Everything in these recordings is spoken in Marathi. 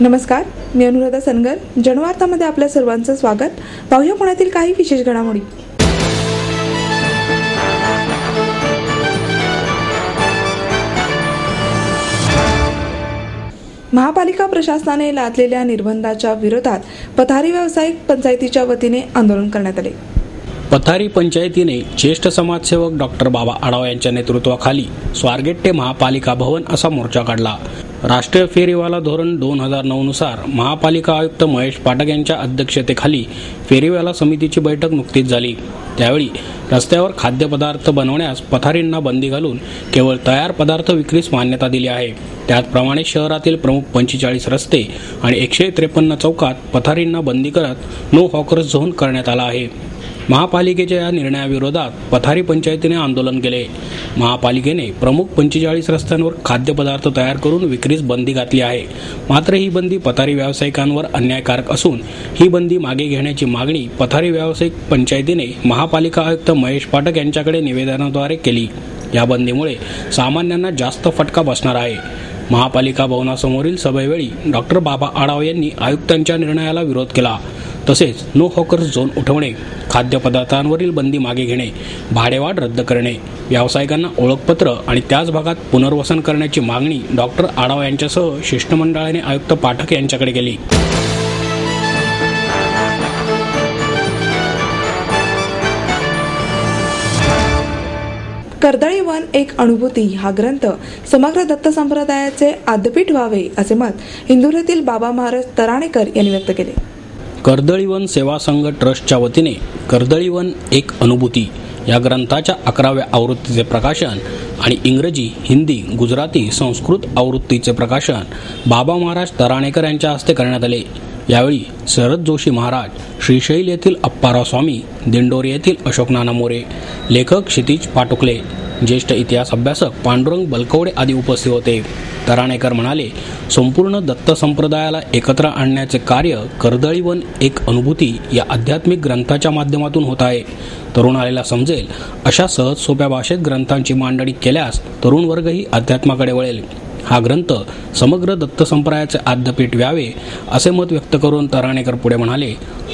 नमस्कार, मी अनुराधा सनगर. जनवार्तामध्ये आपल्या सर्वांचं स्वागत. पाहूया पुण्यातील काही विशेष घडामोडी. महापालिका प्रशासनाने लादलेल्या निर्बंधाच्या विरोधात पथारी व्यावसायिक पंचायतीच्या वतीने आंदोलन करण्यात आले. पथारी पंचायतीने ज्येष्ठ समाजसेवक डॉक्टर बाबा आढाव यांच्या नेतृत्वाखाली स्वारगेट ते महापालिका भवन असा मोर्चा काढला. राष्ट्रीय फेरीवाला धोरण 2009 नुसार महापालिका आयुक्त महेश पाठक यांच्या अध्यक्षतेखाली फेरीवाला समितीची बैठक नुकतीच झाली. त्यावेळी रस्त्यावर खाद्यपदार्थ बनवण्यास पथारींना बंदी घालून केवळ तयार पदार्थ विक्रीस मान्यता दिली आहे. त्याचप्रमाणे शहरातील प्रमुख 45 रस्ते आणि 153 चौकात पथारींना बंदी करत नो हॉकर्स झोन करण्यात आला आहे. महापालिकेच्या या निर्णयाविरोधात पथारी पंचायतीने आंदोलन केले. महापालिकेने प्रमुख 45 रस्त्यांवर खाद्यपदार्थ तयार करून विक्रीस बंदी घातली आहे. मात्र ही बंदी पथारी व्यावसायिकांवर अन्यायकारक असून ही बंदी मागे घेण्याची मागणी पथारी व्यावसायिक पंचायतीने महापालिका आयुक्त महेश पाठक यांच्याकडे निवेदनाद्वारे केली. या बंदीमुळे सामान्यांना जास्त फटका बसणार आहे. महापालिका भवनासमोरील सभेवेळी डॉक्टर बाबा आढाव यांनी आयुक्तांच्या निर्णयाला विरोध केला. तसेच नो हॉकर्स झोन उठवणे, खाद्यपदार्थांवरील बंदी मागे घेणे, भाडेवाढ रद्द करणे, व्यावसायिकांना ओळखपत्र आणि त्याच भागात पुनर्वसन करण्याची मागणी डॉक्टर आढाव यांच्यासह शिष्टमंडळाने आयुक्त पाठक यांच्याकडे केली. कर्दळी वन एक अनुभूती हा ग्रंथ समग्र दत्त संप्रदायाचे आद्यपीठ व्हावे असे मत इंदूर बाबा महाराज तराणेकर यांनी व्यक्त केले. कर्दळीवन सेवा संघ ट्रस्टच्या वतीने कर्दळीवन एक अनुभूती या ग्रंथाच्या 11व्या आवृत्तीचे प्रकाशन आणि इंग्रजी, हिंदी, गुजराती, संस्कृत आवृत्तीचे प्रकाशन बाबा महाराज तराणेकर यांच्या हस्ते करण्यात आले. यावेळी शरद जोशी महाराज, श्रीशैल येथील अप्पाराव स्वामी, दिंडोरी येथील अशोक नाना मोरे, लेखक क्षितिज पाटुकले, ज्येष्ठ इतिहास अभ्यासक पांडुरंग बलकवडे आदी उपस्थित होते. तराणेकर म्हणाले, संपूर्ण दत्त संप्रदायाला एकत्र आणण्याचे कार्य कर्दळीवन एक अनुभूती या आध्यात्मिक ग्रंथाच्या माध्यमातून होत आहे. तरुणाईला समजेल अशा सहज सोप्या भाषेत ग्रंथांची मांडणी केल्यास तरुण वर्गही अध्यात्माकडे वळेल. हा ग्रंथ समग्र दत्त संप्रदायाचे आद्यपीठ व्हावे असे मत व्यक्त करून तराणेकर पुढे म्हणाले,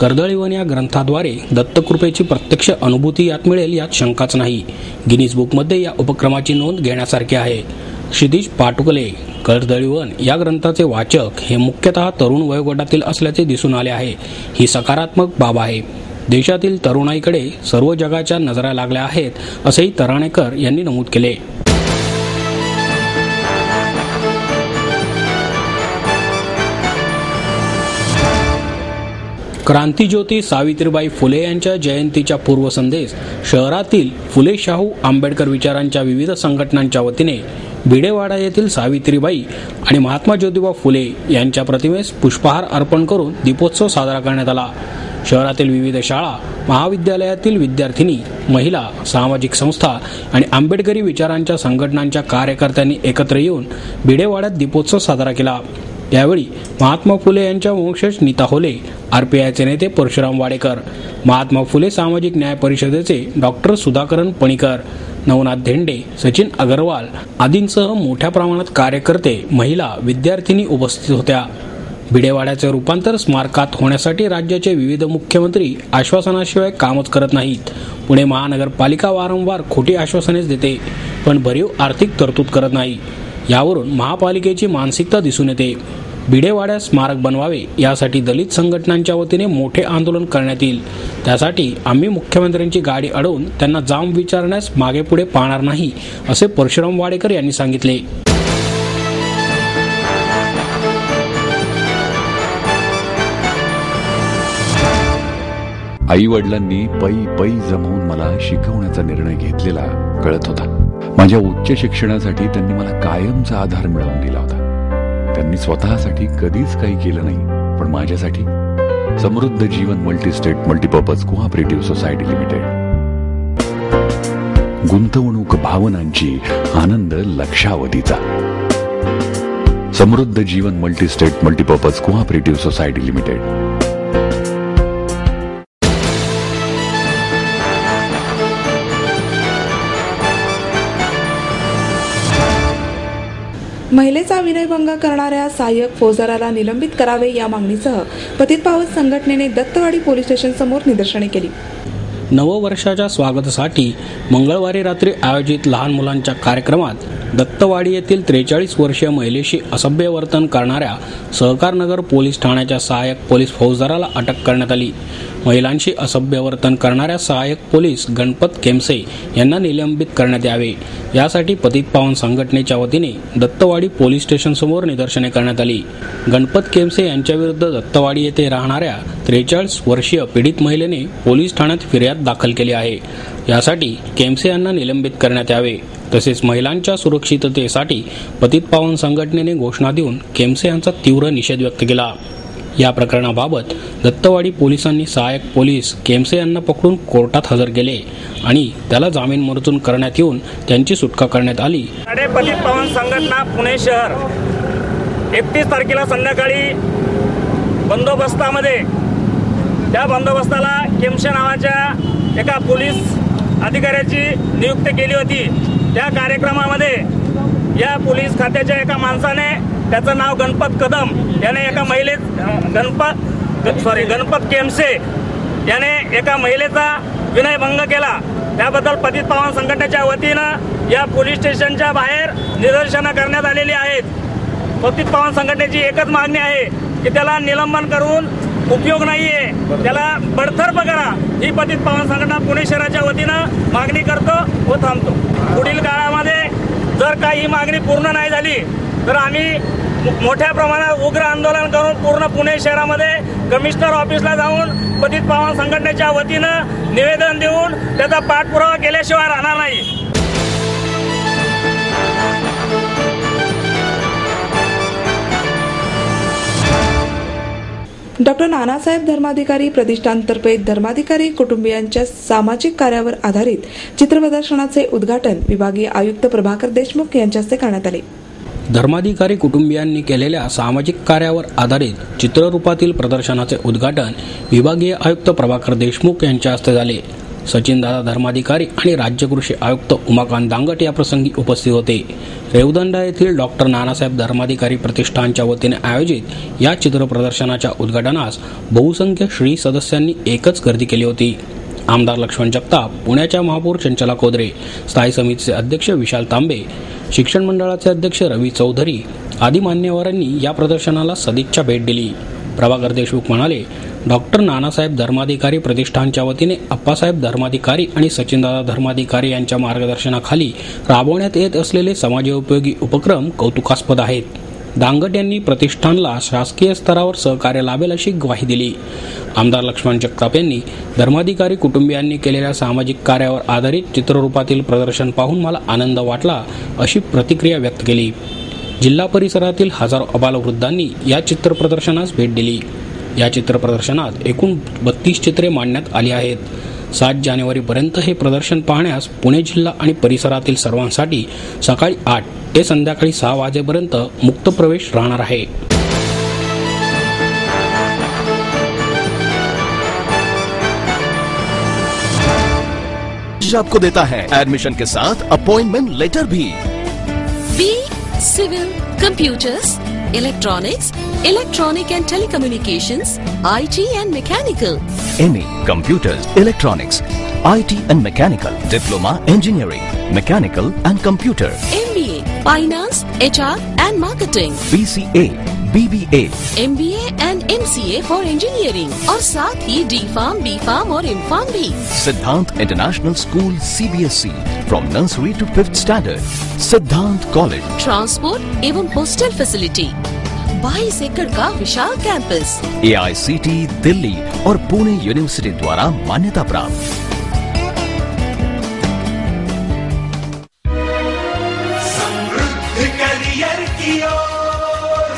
कर्दळीवन या ग्रंथाद्वारे दत्तकृपेची प्रत्यक्ष अनुभूती यात मिळेल यात शंकाच नाही. गिनीज बुकमध्ये या उपक्रमाची नोंद घेण्यासारखी आहे. क्षितिज पाटुकले, कर्दळीवन या ग्रंथाचे वाचक हे मुख्यतः तरुण वयोगटातील असल्याचे दिसून आले आहे. ही सकारात्मक बाब आहे. देशातील तरुणाईकडे सर्व जगाच्या नजरा लागल्या आहेत असेही तराणेकर यांनी नमूद केले. क्रांतिज्योती सावित्रीबाई फुले यांच्या जयंतीच्या पूर्वसंध्येस शहरातील फुले शाहू आंबेडकर विचारांच्या विविध संघटनांच्या वतीने भिडेवाडा येथील सावित्रीबाई आणि महात्मा ज्योतिबा फुले यांच्या प्रतिमेस पुष्पहार अर्पण करून दीपोत्सव साजरा करण्यात आला. शहरातील विविध शाळा, महाविद्यालयातील विद्यार्थिनी, महिला, सामाजिक संस्था आणि आंबेडकरी विचारांच्या संघटनांच्या कार्यकर्त्यांनी एकत्र येऊन भिडेवाड्यात दीपोत्सव साजरा केला. यावेळी महात्मा फुले यांच्या वंशज नीता होले, आरपीआयचे नेते परशुराम वाडेकर, महात्मा फुले सामाजिक न्याय परिषदेचे डॉक्टर सुधाकरन पणीकर, नवनाथ धेंडे, सचिन अगरवाल आदींसह मोठ्या प्रमाणात कार्यकर्ते, महिला, विद्यार्थिनी उपस्थित होत्या. भिडेवाड्याचे रूपांतर स्मारकात होण्यासाठी राज्याचे विविध मुख्यमंत्री आश्वासनाशिवाय कामच करत नाहीत. पुणे महानगरपालिका वारंवार खोटी आश्वासनेच देते, पण भरीव आर्थिक तरतूद करत नाही. यावरून महापालिकेची मानसिकता दिसून येते. भिडेवाड्यास स्मारक बनवावे यासाठी दलित संघटनांच्या वतीने मोठे आंदोलन करण्यात येईल. त्यासाठी आम्ही मुख्यमंत्र्यांची गाडी अडवून त्यांना जाम विचारण्यास मागे पुढे पाहणार नाही असे परशुराम वाडेकर यांनी सांगितले. आई वडिलांनी पै पै जमवून मला शिकवण्याचा निर्णय घेतलेला कळत होता. माझ्या उच्च शिक्षणासाठी त्यांनी मला कायमचा आधार मिळवून दिला होता. त्यांनी स्वतःसाठी कधीच काही केलं नाही, पण माझ्यासाठी Samruddha Jeevan multistate multipurpose cooperative society limited. गुंतवणूक भावनांची, आनंद लक्षावधीचा. Samruddha Jeevan multistate multipurpose cooperative society limited. महिलेचा विनयभंग करणाऱ्या सहाय्यक फौजदाराला निलंबित करावे या मागणीसह पतित पावन संघटनेने दत्तवाडी पोलीस स्टेशन समोर निदर्शने केली. नववर्षाच्या स्वागतासाठी मंगळवारी रात्री आयोजित लहान मुलांच्या कार्यक्रमात दत्तवाडी येथील 43 वर्षीय महिलेशी असभ्य वर्तन करणाऱ्या सहकारनगर पोलीस ठाण्याच्या सहाय्यक पोलीस फौजदाराला अटक करण्यात आली. महिलांशी असभ्य वर्तन करणाऱ्या सहाय्यक पोलीस गणपत केमसे यांना निलंबित करण्यात यावे यासाठी पतित पावन संघटनेच्या वतीने दत्तवाडी पोलीस स्टेशन समोर निदर्शने करण्यात आली. गणपत केमसे यांच्या विरुद्ध दत्तवाडी येथे राहणाऱ्या 43 वर्षीय पीडित महिलेने पोलीस ठाण्यात फिर्याद दाखल केली आहे. यासाठी केमसे यांना निलंबित करण्यात यावे. तसेच महिलांच्या सुरक्षिततेसाठी पतित पावन संघटनेने घोषणा देऊन केमसे यांचा तीव्र निषेध व्यक्त केला. या प्रकरणाबाबत दत्तवाडी पोलिसांनी सहाय्यक पोलीस केमसे यांना पकडून कोर्टात हजर केले आणि त्याला जामीन मंजूर करण्यात येऊन त्यांची सुटका करण्यात आली. पतित पावन संघटना पुणे शहर 31 तारखेला संध्याकाळी बंदोबस्तामध्ये त्या बंदोबस्ताला केमसे नावाच्या एका पोलीस अधिकाऱ्याची नियुक्ती केली होती. त्या कार्यक्रमामध्ये या पोलीस खात्याच्या एका माणसाने, त्याचं नाव गणपत कदम, याने एका गणपत केमसे याने एका महिलेचा विनयभंग केला. त्याबद्दल पतित पावन संघटनेच्या वतीनं या पोलीस स्टेशनच्या बाहेर निदर्शनं करण्यात आलेली आहेत. पतित पावन संघटनेची एकच मागणी आहे की त्याला निलंबन करून उपयोग नाहीये, त्याला बडतर्फ करा. ही पतित पावन संघटना पुणे शहराच्या वतीनं मागणी करतो व थांबतो. पुढील काळामध्ये जर काही मागणी पूर्ण नाही झाली तर आम्ही मोठ्या प्रमाणात उग्र आंदोलन करून पूर्ण पुणे शहरामध्ये कमिशनर ऑफिसला जाऊन पतित पावन संघटनेच्या वतीनं निवेदन देऊन त्याचा पाठपुरावा केल्याशिवाय राहणार नाही. डॉक्टर नानासाहेब धर्माधिकारी प्रतिष्ठानतर्फे धर्माधिकारी कुटुंबियांच्या सामाजिक कार्यावर आधारित चित्र प्रदर्शनाचे उद्घाटन विभागीय आयुक्त प्रभाकर देशमुख यांच्या हस्ते करण्यात आले. धर्माधिकारी कुटुंबियांनी केलेल्या सामाजिक कार्यावर आधारित चित्ररूपातील प्रदर्शनाचे उद्घाटन विभागीय आयुक्त प्रभाकर देशमुख यांच्या हस्ते झाले. सचिनदादा धर्माधिकारी आणि राज्य कृषी आयुक्त उमाकांत दांगट या प्रसंगी उपस्थित होते. रेवदंडा येथील डॉक्टर नानासाहेब धर्माधिकारी प्रतिष्ठानच्या वतीने आयोजित या चित्र प्रदर्शनाच्या उद्घाटनास बहुसंख्य श्री सदस्यांनी एकच गर्दी केली होती. आमदार लक्ष्मण जगताप, पुण्याच्या महापौर चंचला कोदरे, स्थायी समितीचे अध्यक्ष विशाल तांबे, शिक्षण मंडळाचे अध्यक्ष रवी चौधरी आदी मान्यवरांनी या प्रदर्शनाला सदिच्छा भेट दिली. प्रभाकर देशमुख म्हणाले, डॉक्टर नानासाहेब धर्माधिकारी प्रतिष्ठानच्या वतीने अप्पासाहेब धर्माधिकारी आणि सचिनदादा धर्माधिकारी यांच्या मार्गदर्शनाखाली राबवण्यात येत असलेले समाजोपयोगी उपक्रम कौतुकास्पद आहेत. दांगट यांनी प्रतिष्ठानला शासकीय स्तरावर सहकार्य लाभेल अशी ग्वाही दिली. आमदार लक्ष्मण जगताप यांनी धर्माधिकारी कुटुंबियांनी केलेल्या सामाजिक कार्यावर आधारित चित्ररूपातील प्रदर्शन पाहून मला आनंद वाटला अशी प्रतिक्रिया व्यक्त केली. जिल्हा परिसरातील हजारो अबालवृद्धांनी या चित्र प्रदर्शनास भेट दिली. या चित्र प्रदर्शनात एकूण 32 चित्रे मांडण्यात आली आहेत. 7 जानेवारीपर्यंत हे प्रदर्शन पाहण्यास पुणे जिल्हा आणि परिसरातील सर्वांसाठी सकाळी 8 ते संध्याकाळी 6 वाजेपर्यंत मुक्त प्रवेश राहणार आहे. आपको देता है एडमिशन के साथ अपॉइंटमेंट लेटर भी. B civil, computers, electronics, electronic and telecommunications, IT and mechanical. MA Computers, Electronics, IT and Mechanical, Diploma Engineering, Mechanical and Computer, MBA Finance, HR and Marketing, BCA, BBA, MBA and MCA for Engineering और साथ ही D.Pharm, B.Pharm और M.Pharm भी. Siddhant International School CBSE from nursery to 5th standard, Siddhant College. Transport एवं हॉस्टल फैसिलिटी, 22 एकड़ का विशाल कैंपस, AICT दिल्ली और पुणे यूनिवर्सिटी द्वारा मान्यता प्राप्त. समृद्ध करियर की ओर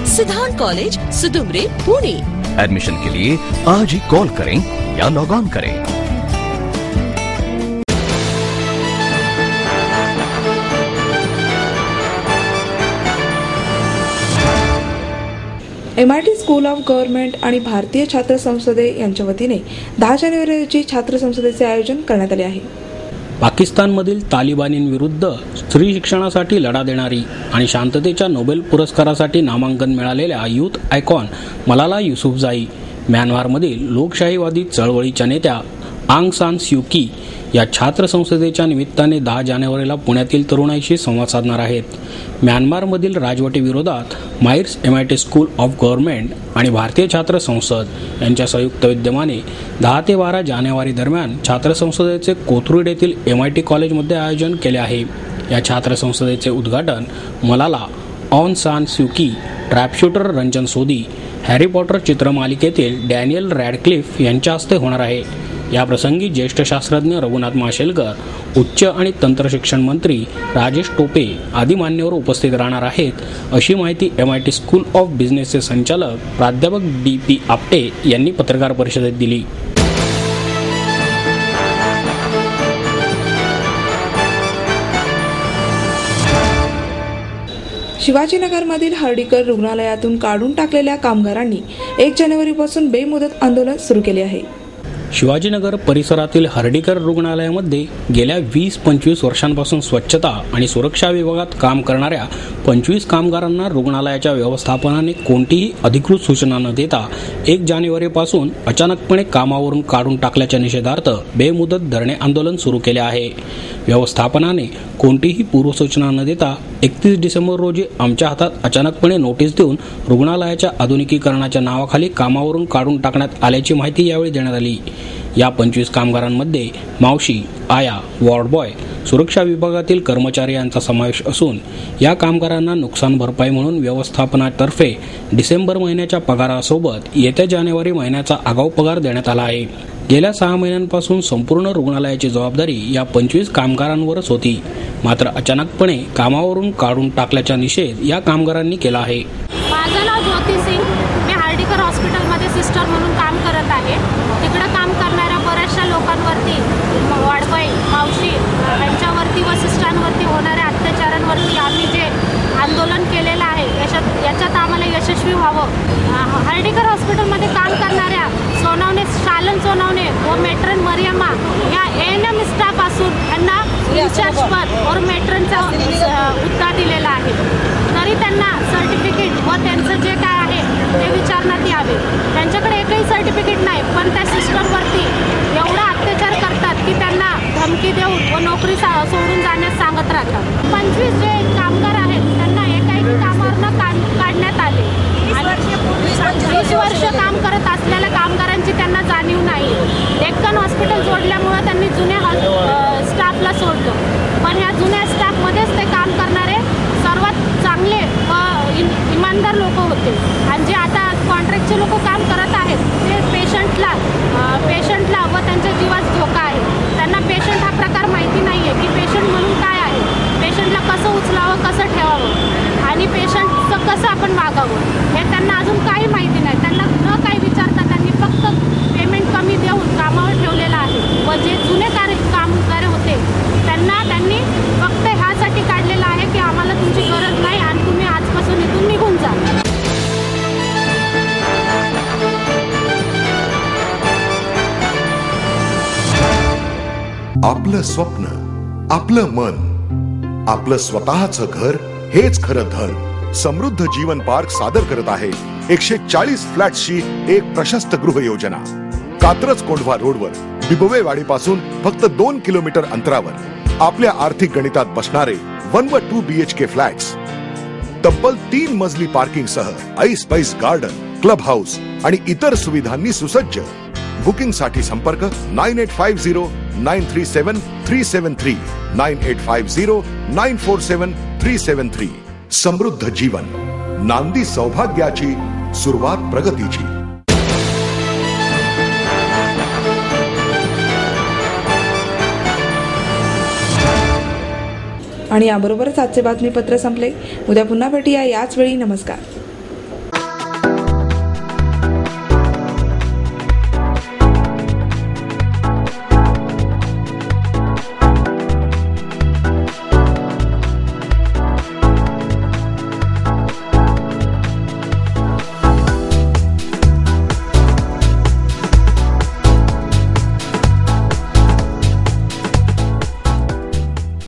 सिद्धांत कॉलेज सुदुमरे पुणे. एडमिशन के लिए आज ही कॉल करें या लॉग ऑन करें. MIT स्कूल ऑफ गव्हर्नमेंट आणि भारतीय छात्र संसदे यांच्या वतीने 10 जानेवारी रोजी छात्र संसदेचे आयोजन करण्यात आले आहे. पाकिस्तानमधील तालिबानींविरुद्ध स्त्री शिक्षणासाठी लढा देणारी आणि शांततेच्या नोबेल पुरस्कारासाठी नामांकन मिळालेल्या यूथ आयकॉन मलाला युसुफजाई म्यानमारमधील लोकशाहीवादी चळवळीच्या नेत्या आंग सान स्यू की या छात्र संसदेच्या निमित्ताने 10 जानेवारीला पुण्यातील तरुणाईशी संवाद साधणार आहेत. म्यानमारमधील राजवटीविरोधात MAEER's MIT school of government आणि भारतीय छात्र संसद यांच्या संयुक्त विद्यमाने 10 ते 12 जानेवारी दरम्यान छात्र संसदेचे कोथरूड येथील MIT कॉलेजमध्ये आयोजन केले आहे. या छात्र संसदेचे उद्घाटन मलाला, on San Suu Kyi, trapshooter Ranjan Sodhi, Harry Potter चित्रमालिकेतील डॅनियल रॅडक्लिफ यांच्या हस्ते होणार आहे. या प्रसंगी ज्येष्ठ शास्त्रज्ञ रघुनाथ माशेलकर, उच्च आणि तंत्रशिक्षण मंत्री राजेश टोपे आदी मान्यवर उपस्थित राहणार आहेत, अशी माहिती MIT स्कूल ऑफ बिझनेसचे संचालक प्राध्यापक DP आपटे यांनी पत्रकार परिषदेत दिली. शिवाजीनगरमधील हर्डीकर रुग्णालयातून काढून टाकलेल्या कामगारांनी 1 जानेवारीपासून बेमुदत आंदोलन सुरू केले आहे. शिवाजीनगर परिसरातील हर्डीकर रुग्णालयामध्ये गेल्या 20-25 वर्षांपासून स्वच्छता आणि सुरक्षा विभागात काम करणाऱ्या 25 कामगारांना रुग्णालयाच्या व्यवस्थापनाने कोणतीही अधिकृत सूचना न देता 1 जानेवारीपासून अचानकपणे कामावरून काढून टाकल्याच्या निषेधार्थ बेमुदत धरणे आंदोलन सुरू केले आहे. व्यवस्थापनाने कोणतीही पूर्वसूचना न देता 31 डिसेंबर रोजी आमच्या हातात अचानकपणे नोटीस देऊन रुग्णालयाच्या आधुनिकीकरणाच्या नावाखाली कामावरून काढून टाकण्यात आल्याची माहिती यावेळी देण्यात आली. या 25 कामगारांमध्ये मावशी, आया, वॉर्ड बॉय, सुरक्षा विभागातील कर्मचारी यांचा समावेश असून या कामगारांना नुकसान भरपाई म्हणून व्यवस्थापनातर्फे डिसेंबर महिन्याच्या पगारासोबत येत्या जानेवारी महिन्याचा आगाऊ पगार देण्यात आला आहे. गेल्या 6 महिन्यांपासून संपूर्ण रुग्णालयाची जबाबदारी या 25 कामगारांवरच होती. मात्र अचानकपणे कामावरून काढून टाकल्याचा निषेध या कामगारांनी केला आहे. माझं नाव ज्योती सिंग. मी हार्डीकर हॉस्पिटलमध्ये सिस्टर म्हणून काम करत आहे. तिकडं काम करणाऱ्या बऱ्याचशा लोकांवरती, वाडबाई, मावशी यांच्यावरती व सिस्टरांवरती होणाऱ्या अत्याचारांवरती आम्ही जे आंदोलन केलेलं आहे याच्यात आम्हाला यशस्वी व्हावं. हार्डीकर हॉस्पिटलमध्ये काम करणाऱ्या सोनवणे, शालन सोनवणे व मेट्रन मरियम्मा या ANM स्टाफ असून यांना इन्चार्ज पद और मेट्रनचा हुद्दा दिलेला आहे. तरी त्यांना सर्टिफिकेट व त्यांचं जे काय आहे ते विचारण्यात यावे. त्यांच्याकडे एकही सर्टिफिकेट नाही, पण त्या सिस्टमवरती एवढा अत्याचार करतात की त्यांना धमकी देऊन व नोकरी सोडून जाण्यास सांगत राहतात. 25 जे कामगार आहेत त्यांना एकाही कामावरनं काढण्यात आले. 20 वर्ष काम करत असलेल्या कामगारांची त्यांना जाणीव नाही. डेक्कन हॉस्पिटल जोडल्यामुळे त्यांनी जुन्या स्टाफला सोडलं, पण ह्या जुन्या स्टाफमध्येच ते काम करणारे सर्वात चांगले व इमानदार लोक होते. आणि जे आता कॉन्ट्रॅक्टचे लोक काम करत आहेत ते पेशंटला व त्यांच्या जीवास धोका आहे. त्यांना पेशंट हा प्रकार माहिती नाही आहे की पेशंट म्हणून काय आहे, पेशंटला कसं उचलावं, कसं ठेवावं आणि पेशंटचं कसं आपण वागावं हे त्यांना अजून काही माहिती नाही. त्यांना न काही विचारता त्यांनी फक्त पेमेंट कमी देऊन कामावर ठेवलेलं आहे. व जे जुने कामगार होते त्यांनी फक्त ह्यासाठी काढलेलं आहे की आम्हाला तुमची गरज नाही आणि तुम्ही आजपासून इथून निघून जा. आपलं स्वप्न, आपलं मन, आपलं स्वतःचं घर हेच खरं धन. समृद्ध जीवन पार्क सादर करत आहे 140 फ्लॅट्सची एक प्रशस्त गृह योजना. कात्रज कोंढवा रोडवर बिबवेवाडीपासून फक्त 2 किलोमीटर अंतरावर आपल्या आर्थिक गणितात बसणारे 1 व 2 BHK फ्लॅट्स. तब्बल 3 मजली पार्किंग सह ऐस गार्डन, क्लब हाऊस आणि इतर सुविधांनी सुसज्ज. बुकिंग साठी संपर्क 9850937373 9850947373. समृद्ध जीवन, नांदी सौभाग्याची, सुरुवात प्रगतीची. आणि याबरोबरच आजचे बातमीपत्र संपले. उद्या पुन्हा भेटूया याच वेळी. नमस्कार.